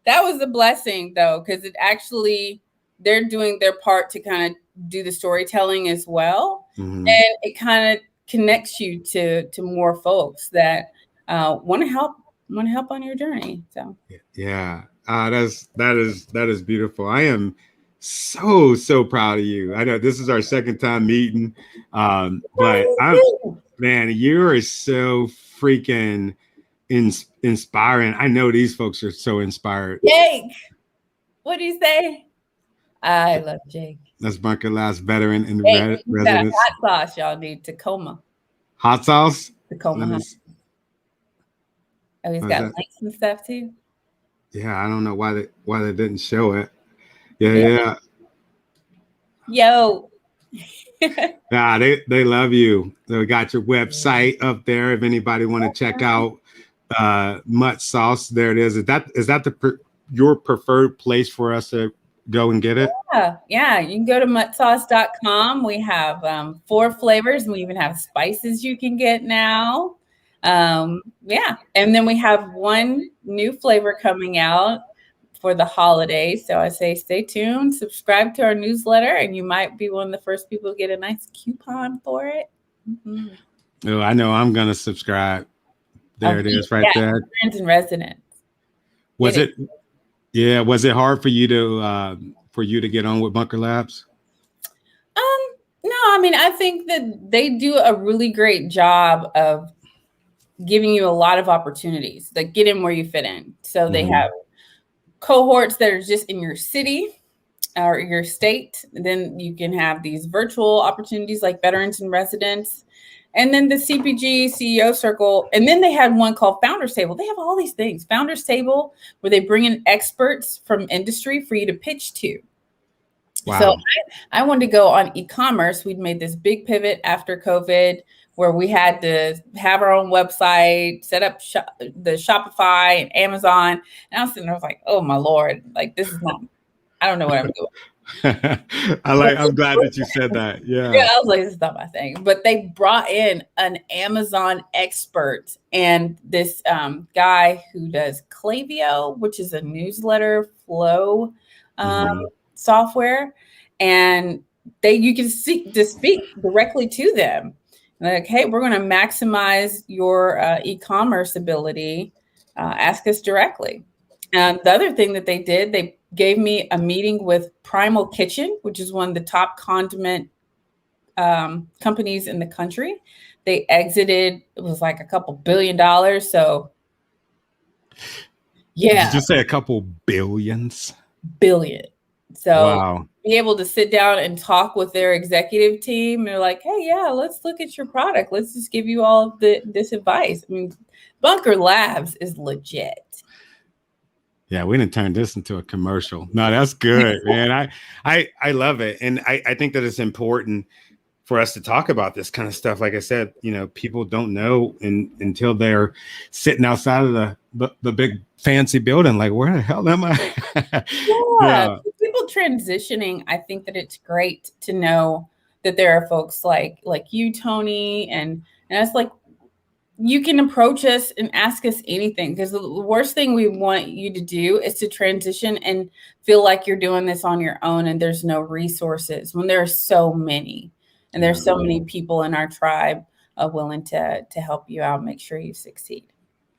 that was a blessing though, because it actually, they're doing their part to kind of do the storytelling as well. Mm-hmm. And it kind of connects you to more folks that want to help want to help on your journey. So Yeah. That is beautiful. I am so proud of you. I know this is our second time meeting. But man, you are so freaking inspiring. I know these folks are so inspired. Jake, what do you say? I love Jake. That's Bunker Labs veteran in Hey, residence. Hot sauce, y'all need Tacoma. Hot sauce? Tacoma hot. Oh, he's got links and stuff too. Yeah, I don't know why they didn't show it. Yeah. Yo. Yeah, they love you. They got your website up there. If anybody want to check out Mutt sauce, there it is. Is that your preferred place for us to go and get it? Yeah. You can go to muttsauce.com. We have 4 flavors, and we even have spices you can get now. And then we have 1 new flavor coming out for the holidays. So I say stay tuned, subscribe to our newsletter, and you might be one of the first people to get a nice coupon for it. Mm-hmm. Oh, I know I'm gonna subscribe. There it is, right there. Friends and residents. Was it? Yeah. Was it hard for you to get on with Bunker Labs? No, I mean, I think that they do a really great job of giving you a lot of opportunities, like get in where you fit in. So they have cohorts that are just in your city or your state. Then you can have these virtual opportunities like veterans and residents. And then the CPG CEO circle. And then they had one called Founders Table. They have all these things. Founders Table, where they bring in experts from industry for you to pitch to. Wow. So I wanted to go on e-commerce. We'd made this big pivot after COVID where we had to have our own website, set up the Shopify and Amazon. And I was sitting there, I was like, oh my Lord, like this is not, I don't know what I'm doing. I'm glad that you said that. Yeah. Yeah, I was like, this is not my thing. But they brought in an Amazon expert and this guy who does Klaviyo, which is a newsletter flow software. And you can speak directly to them. Like, hey, we're going to maximize your e-commerce ability. Ask us directly. And the other thing that they did, they gave me a meeting with Primal Kitchen, which is one of the top condiment companies in the country. They exited, it was like a couple $2 billion. So, yeah. Did you say a couple billions? Billion. So wow. Be able to sit down and talk with their executive team. They're like, hey, yeah, let's look at your product. Let's just give you all this advice. I mean, Bunker Labs is legit. Yeah, we didn't turn this into a commercial. No, that's good, man. I love it. And I think that it's important for us to talk about this kind of stuff. Like I said, people don't know until they're sitting outside of the big fancy building. Like, where the hell am I? Yeah. People transitioning, I think that it's great to know that there are folks like you, Tony, and it's like, you can approach us and ask us anything, because the worst thing we want you to do is to transition and feel like you're doing this on your own and there's no resources when there are so many. And there's so many people in our tribe willing to help you out, make sure you succeed.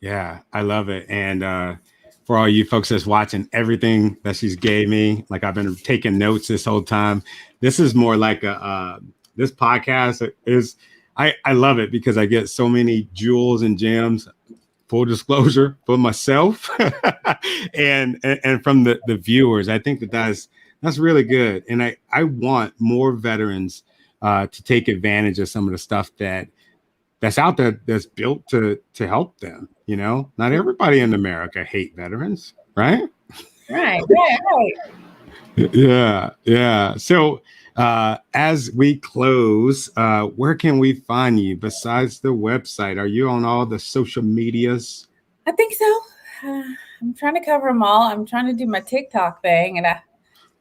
Yeah, I love it. And for all you folks that's watching, everything that she's gave me, like I've been taking notes this whole time. This is more like this podcast is, I love it because I get so many jewels and gems, full disclosure, for myself and from the viewers. I think that's really good. And I want more veterans to take advantage of some of the stuff that's out there that's built to help them. Not everybody in America hate veterans, right? Right. Yeah. So as we close, where can we find you besides the website? Are you on all the social medias? I think so. I'm trying to cover them all. I'm trying to do my TikTok thing, and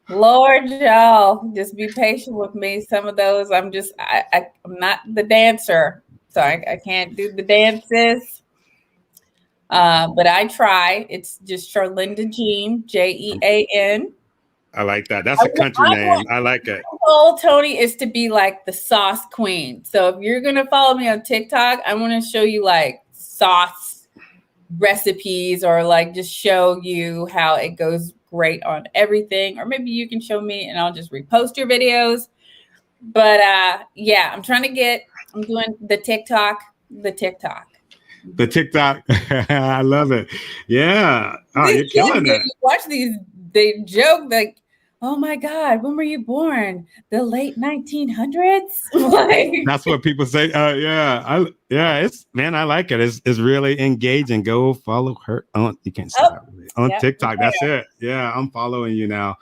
Lord, y'all, just be patient with me. Some of those, I'm not the dancer, so I can't do the dances. But I try. It's just Charlynda Jean, Jean. I like that. That's a country name. I like it. My goal, Tony, is to be like the sauce queen. So if you're gonna follow me on TikTok, I want to show you like sauce recipes or like just show you how it goes great on everything. Or maybe you can show me and I'll just repost your videos. But yeah, I'm doing the TikTok. The TikTok. I love it. Yeah. Oh, you're killing it. You watch these, they joke like, oh my God, when were you born? The late 1900s? Like, that's what people say. Yeah. I like it. It's really engaging. Go follow her on, you can't say that really. On TikTok. That's it. Yeah. I'm following you now.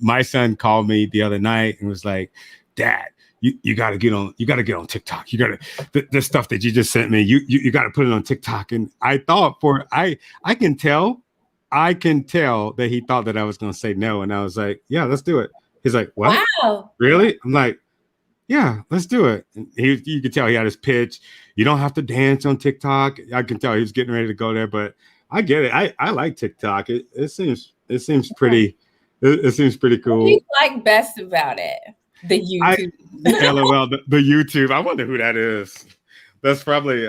My son called me the other night and was like, Dad, you gotta get on TikTok. You gotta the stuff that you just sent me, you gotta put it on TikTok. And I thought I can tell that he thought that I was gonna say no. And I was like, yeah, let's do it. He's like, what? Wow. Really? I'm like, yeah, let's do it. And you could tell he had his pitch. You don't have to dance on TikTok. I can tell he was getting ready to go there, but I get it. I like TikTok. It seems pretty cool. What do you like best about it? The YouTube. LOL, the YouTube. I wonder who that is. That's probably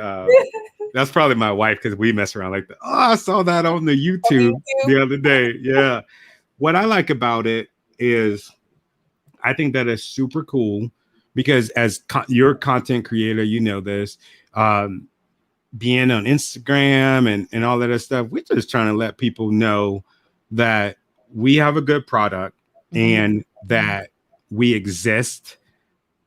my wife, because we mess around like that. Oh, I saw that on the YouTube the other day. Yeah. What I like about it is I think that is super cool, because as your content creator, you know this, being on Instagram and all of that stuff, we're just trying to let people know that we have a good product and that we exist.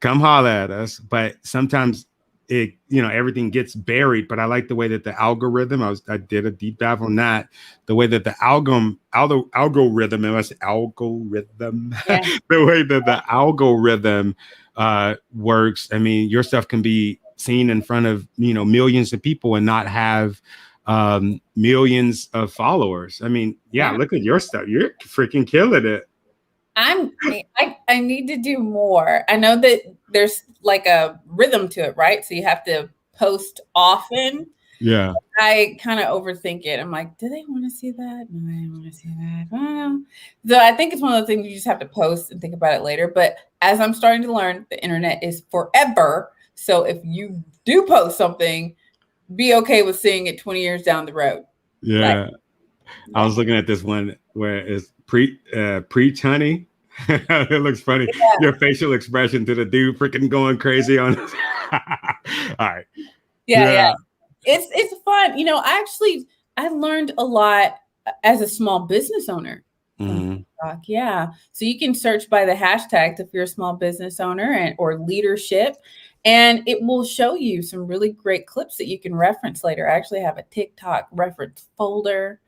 Come holler at us. But sometimes everything gets buried. But I like the way that the algorithm, I did a deep dive on that, the way that the algorithm, the way that the algorithm works. I mean, your stuff can be seen in front of millions of people and not have millions of followers. I mean, look at your stuff. You're freaking killing it. I need to do more. I know that there's like a rhythm to it, right? So you have to post often. Yeah. I kind of overthink it. I'm like, do they want to see that? No, I don't want to see that. So I think it's one of the things you just have to post and think about it later. But as I'm starting to learn, the internet is forever. So if you do post something, be okay with seeing it 20 years down the road. Yeah. I was looking at this one where it's preach honey. It looks funny. Yeah. Your facial expression to the dude freaking going crazy on all right. Yeah. It's fun. I learned a lot as a small business owner. Yeah. So you can search by the hashtag if you're a small business owner or leadership, and it will show you some really great clips that you can reference later. I actually have a TikTok reference folder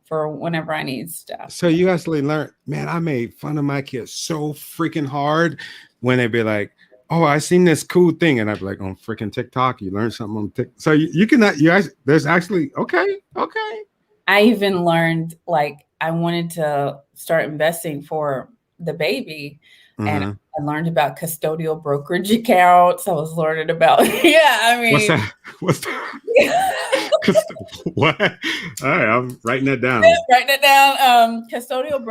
for whenever I need stuff. So you actually learned, man, I made fun of my kids so freaking hard when they'd be like, oh, I seen this cool thing. And I'd be like, on freaking TikTok, you learned something on TikTok. So there's actually, okay. I even learned, like, I wanted to start investing for the baby. And I learned about custodial brokerage accounts. I was learning about, what's that? What? All right, I'm writing that down. Custodial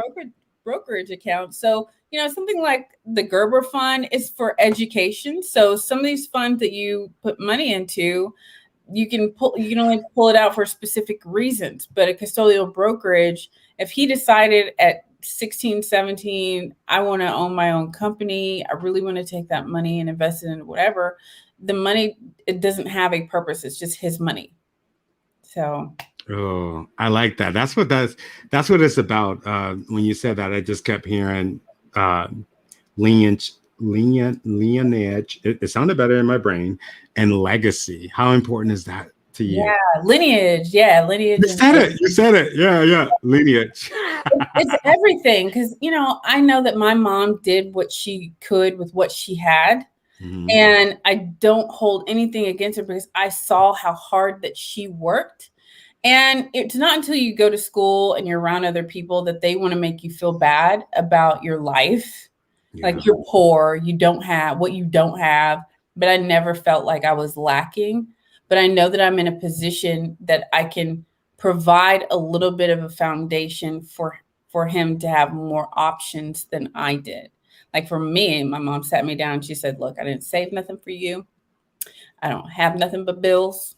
brokerage accounts. So, something like the Gerber Fund is for education. So some of these funds that you put money into, you can only pull it out for specific reasons. But a custodial brokerage, if he decided at 16, 17, I want to own my own company, I really want to take that money and invest it in whatever, the money, it doesn't have a purpose. It's just his money. So. Oh, I like that. That's what it's about. When you said that, I just kept hearing lineage. It sounded better in my brain. And legacy. How important is that to you? Yeah, lineage. Yeah, lineage. You said it. Yeah, lineage. It's everything, because I know that my mom did what she could with what she had. And I don't hold anything against her, because I saw how hard that she worked. And it's not until you go to school and you're around other people that they want to make you feel bad about your life. Yeah. Like, you're poor, you don't have what you don't have. But I never felt like I was lacking. But I know that I'm in a position that I can provide a little bit of a foundation for him to have more options than I did. Like, for me, my mom sat me down and she said, look, I didn't save nothing for you. I don't have nothing but bills.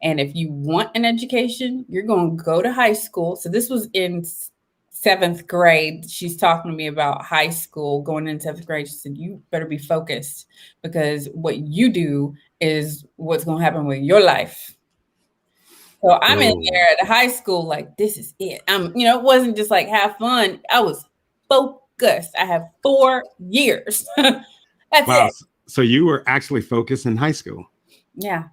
And if you want an education, you're going to go to high school. So this was in 7th grade. She's talking to me about high school, going into 7th grade. She said, you better be focused, because what you do is what's going to happen with your life. So I'm in there at the high school, like, this is it. It wasn't just like have fun. I was focused. I have 4 years. That's wow. it. So you were actually focused in high school. Yeah.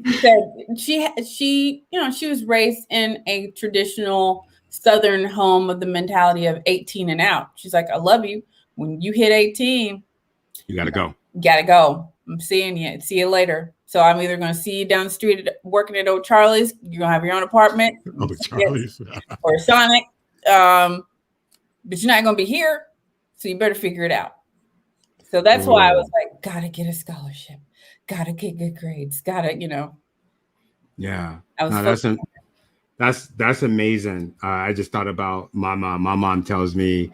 She said she was raised in a traditional Southern home of the mentality of 18 and out. She's like, I love you. When you hit 18, you got to go. You got to go. I'm seeing you. See you later. So I'm either going to see you down the street working at Old Charlie's. You're going to have your own apartment. Old Charlie's. Or Sonic. But you're not going to be here. So you better figure it out. So that's why I was like, got to get a scholarship. Got to get good grades. Got to, Yeah. No, that's amazing. I just thought about my mom. My mom tells me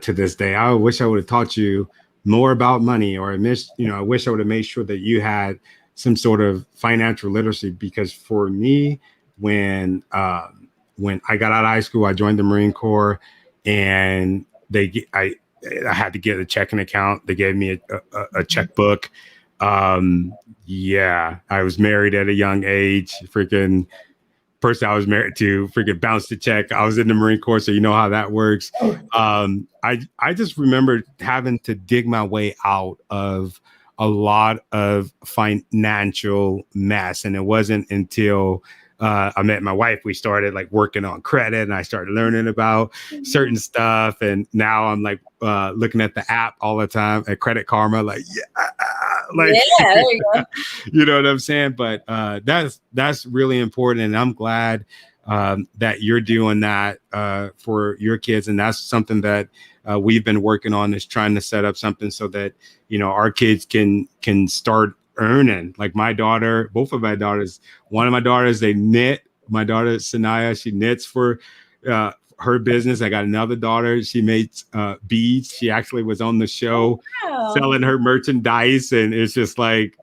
to this day, I wish I would have taught you more about money, or I wish I would have made sure that you had some sort of financial literacy, because for me, when I got out of high school, I joined the Marine Corps, and I had to get a checking account. They gave me a checkbook. Yeah, I was married at a young age. Freaking person I was married to freaking bounced the check. I was in the Marine Corps, so you know how that works. I just remember having to dig my way out of a lot of financial mess. And it wasn't until I met my wife, we started like working on credit, and I started learning about certain stuff. And now I'm like looking at the app all the time at Credit Karma, like, there you go. You know what I'm saying? But that's really important. And I'm glad that you're doing that for your kids. And that's something that we've been working on, is trying to set up something so that, our kids can start earning. Like my daughter, both of my daughters, one of my daughters, they knit. My daughter, Sanaya, she knits for her business. I got another daughter. She makes beads. She actually was on the show selling her merchandise. And it's just like,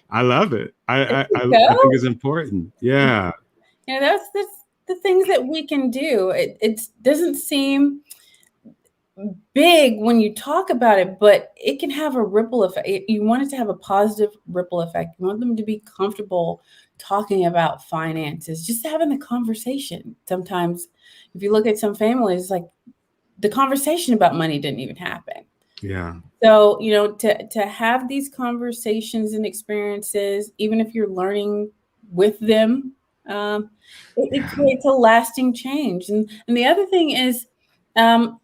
I love it. I think it's important. Yeah. That's the things that we can do. It doesn't seem big when you talk about it, but it can have a ripple effect. You want it to have a positive ripple effect. You want them to be comfortable talking about finances, just having the conversation. Sometimes if you look at some families, like the conversation about money didn't even happen. Yeah. So, to have these conversations and experiences, even if you're learning with them, it creates a lasting change. And the other thing is, I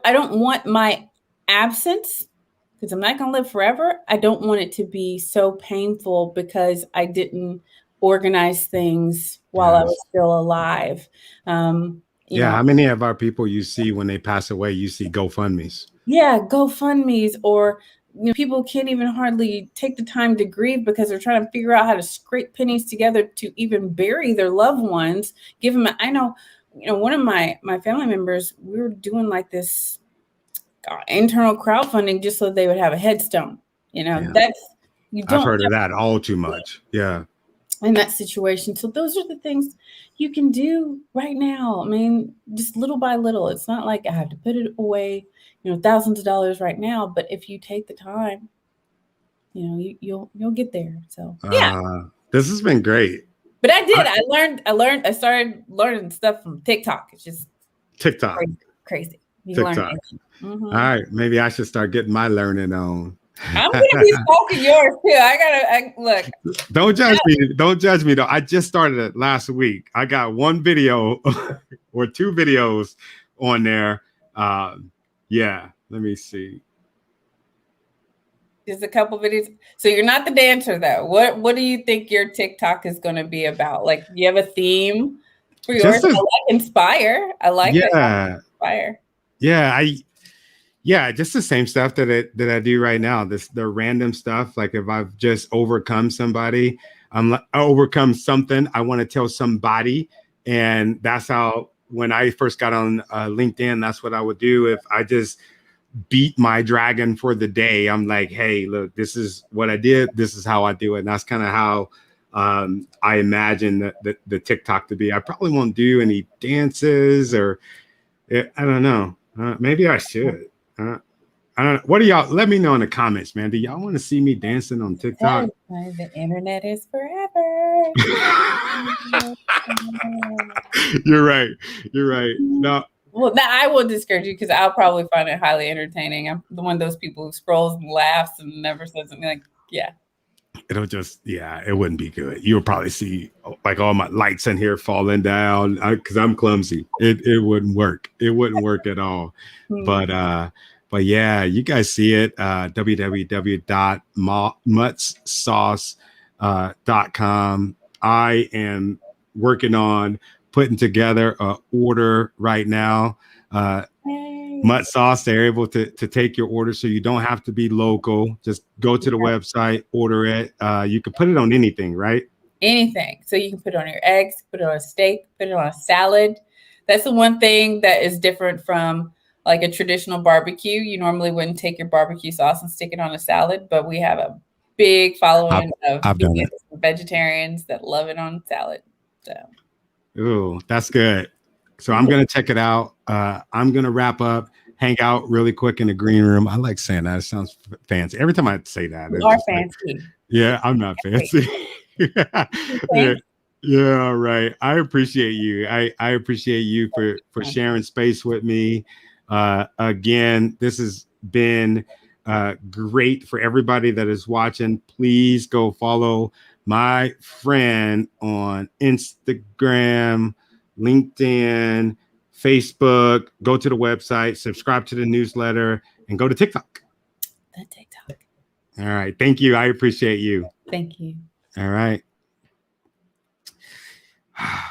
don't want my absence, because I'm not going to live forever. I don't want it to be so painful because I didn't organize things while I was still alive. How many of our people you see when they pass away, you see GoFundMes? Yeah, GoFundMes, or people can't even hardly take the time to grieve because they're trying to figure out how to scrape pennies together to even bury their loved ones. I know, one of my family members, we were doing like this internal crowdfunding just so they would have a headstone. I've heard of that all too much. Yeah. In that situation. So those are the things you can do right now. I mean, just little by little. It's not like I have to put it away, thousands of dollars right now. But if you take the time, you'll get there. So this has been great. But I did. I started learning stuff from TikTok. It's just TikTok. Crazy. TikTok. Mm-hmm. All right. Maybe I should start getting my learning on. I'm gonna be stalking yours too. I look. Don't judge me. Don't judge me though. I just started it last week. I got one video or 2 videos on there. Let me see. Just a couple videos. So you're not the dancer though. What do you think your TikTok is going to be about? Like, do you have a theme for yours? I like inspire. I like inspire. Yeah, just the same stuff that I do right now. The random stuff. Like if I've just overcome somebody, I overcome something, I want to tell somebody. And that's how, when I first got on LinkedIn, that's what I would do. If I just beat my dragon for the day, I'm like, hey, look, this is what I did. This is how I do it. And that's kind of how I imagine that the TikTok to be. I probably won't do any dances or I don't know. Maybe I should. I don't know. What do y'all? Let me know in the comments, man. Do y'all want to see me dancing on TikTok? The internet is forever. You're right. You're right. No. Well, I will discourage you because I'll probably find it highly entertaining. I'm the one of those people who scrolls and laughs and never says something like, yeah. It'll just, it wouldn't be good. You'll probably see like all my lights in here falling down because I'm clumsy. It wouldn't work. It wouldn't work at all. But yeah, you guys see it. www.muttsauce.com. I am working on putting together an order right now. Mutt Sauce, they're able to take your order so you don't have to be local. Just go to the website, order it. You can put it on anything, right? Anything. So you can put it on your eggs, put it on a steak, put it on a salad. That's the one thing that is different from like a traditional barbecue. You normally wouldn't take your barbecue sauce and stick it on a salad, but we have a big following of vegetarians that love it on salad. So, ooh, that's good. So I'm going to check it out. I'm going to wrap up, hang out really quick in the green room. I like saying that. It sounds fancy. Every time I say that. You are fancy. Like, yeah, I'm not fancy. Yeah, right. I appreciate you. I appreciate you for sharing space with me. Again, this has been great for everybody that is watching. Please go follow my friend on Instagram, LinkedIn, Facebook. Go to the website, subscribe to the newsletter, and go to TikTok. The TikTok. All right. Thank you. I appreciate you. Thank you. All right.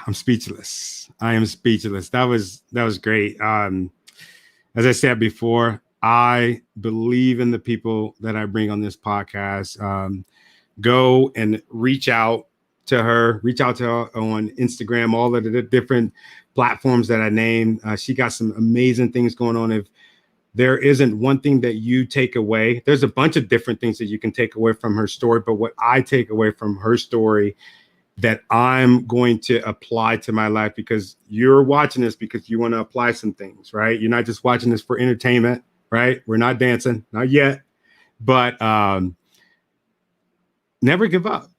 I'm speechless. I am speechless. That was great. As I said before, I believe in the people that I bring on this podcast. Go and reach out to her on Instagram, all of the different platforms that I named. She got some amazing things going on. If there isn't one thing that you take away, there's a bunch of different things that you can take away from her story. But what I take away from her story that I'm going to apply to my life, because you're watching this because you want to apply some things, right? You're not just watching this for entertainment, right? We're not dancing, not yet, but never give up.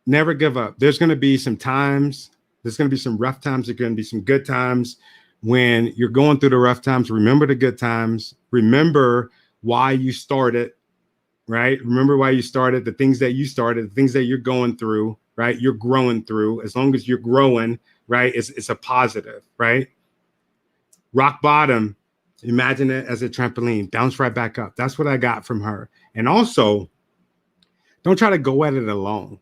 Never give up. There's going to be some times, there's going to be some rough times. There's going to be some good times. When you're going through the rough times, remember the good times. Remember why you started, right? Remember why you started, the things that you started, the things that you're going through, right? You're growing through. As long as you're growing, right? It's a positive, right? Rock bottom, imagine it as a trampoline, bounce right back up. That's what I got from her. And also, don't try to go at it alone.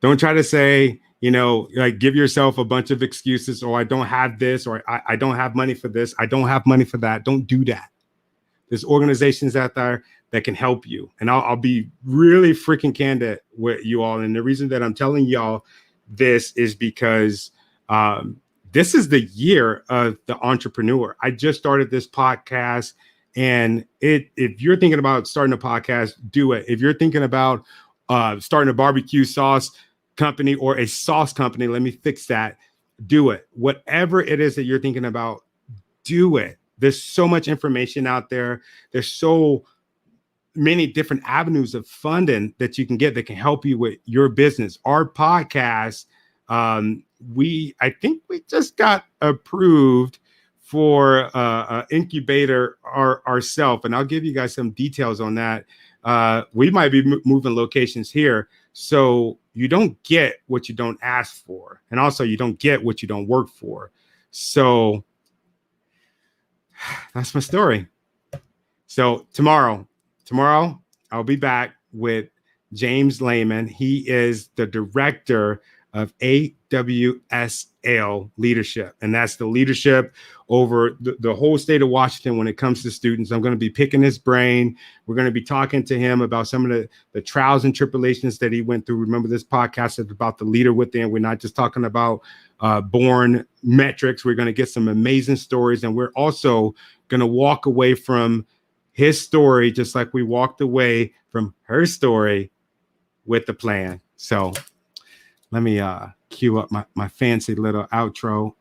Don't try to say, like give yourself a bunch of excuses, or I don't have this, or I don't have money for this. I don't have money for that. Don't do that. There's organizations out there that can help you. And I'll be really freaking candid with you all. And the reason that I'm telling y'all this is because this is the year of the entrepreneur. I just started this podcast, and if you're thinking about starting a podcast, do it. If you're thinking about starting a barbecue sauce company or a sauce company, let me fix that. Do it. Whatever it is that you're thinking about, do it. There's so much information out there. There's so many different avenues of funding that you can get that can help you with your business. Our podcast, I think we just got approved for an incubator ourselves, and I'll give you guys some details on that. We might be moving locations here, so you don't get what you don't ask for, and also you don't get what you don't work for. So that's my story. So tomorrow I'll be back with James Lehman. He is the director of AWSL leadership, and that's the leadership over the whole state of Washington when it comes to students. I'm going to be picking his brain. We're going to be talking to him about some of the trials and tribulations that he went through. Remember, this podcast is about the leader within. We're not just talking about born metrics. We're going to get some amazing stories, and we're also going to walk away from his story just like we walked away from her story with the plan. So Let me cue up my fancy little outro.